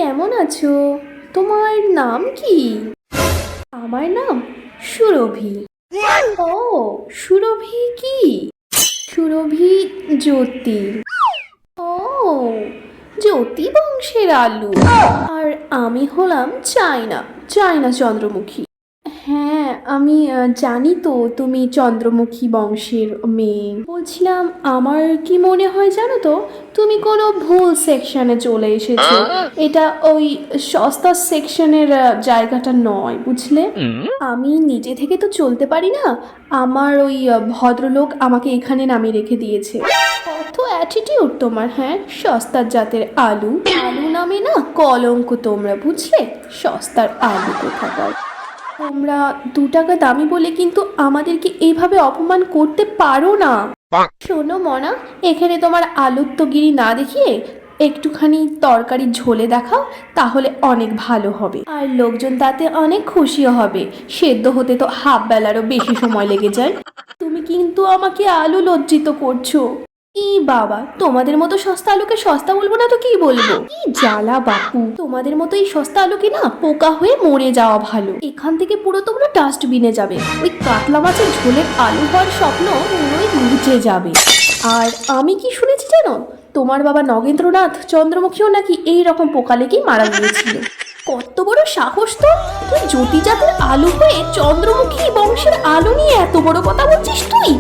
কেমন আছো? তোমার নাম কি? আমার নাম সুরভি। ও, সুরভি কি? সুরভি জ্যোতি। ও, জ্যোতি বংশের আলু। আর আমি হলাম চায়না, চায়না চন্দ্রমুখী। হ্যাঁ, আমি জানি তো তুমি চন্দ্রমুখী বংশের মেয়ে। বলছিলাম, আমার কি মনে হয় জানো তো, তুমি কোনো ভুল সেকশনে চলে এসেছো। এটা ওই সস্তা সেকশনের জায়গাটা নয়, বুঝলে? আমি নিজে থেকে তো চলতে পারি না। আমার ওই ভদ্রলোক আমাকে এখানে নামিয়ে রেখে দিয়েছে। কত অ্যাটিটিউড তোমার! হ্যাঁ, সস্তার জাতের আলু। আলু নামে না কলঙ্ক তোমরা, বুঝলে? সস্তার আলু কোথাকার। তোমরা 2 টাকা দামি বলে কিন্তু আমাদেরকে এইভাবে অপমান করতে পারো না। শোনো মনা, এখানে তোমার আলুত্বগিরি না দেখিয়ে একটুখানি তরকারি ঝোলে দেখাও, তাহলে অনেক ভালো হবে। আর লোকজন তাতে অনেক খুশিও হবে। সেদ্ধ হতে তো হাফ বেলারও বেশি সময় লেগে যায়। তুমি কিন্তু আমাকে আলু লজ্জিত করছো। ই বাবা, তোমাদের মতো সস্তা আলুকে সস্তা বলবো না তো কি বলবো? কি জ্বালা বাপু, তোমাদের মতো এই সস্তা আলুকে না পোকা হয়ে মরে যাওয়া ভালো। এখান থেকে পুরো তোমরা ডাস্টবিনে যাবে। ওই কাতলা মাছের ঝোলের আলু হওয়ার স্বপ্ন পুরোই ঘুচে যাবে। আর আমি কি শুনেছি জানো, তোমার বাবা নগেন্দ্রনাথ চন্দ্রমুখীও নাকি এই রকম পোকা লেগেই মারা গিয়েছিল। কত বড় সাহস তো! তুই জ্যোতি জাতের আলু হয়ে চন্দ্রমুখী বংশের আলু নিয়ে এত বড় কথা বলছিস তুই?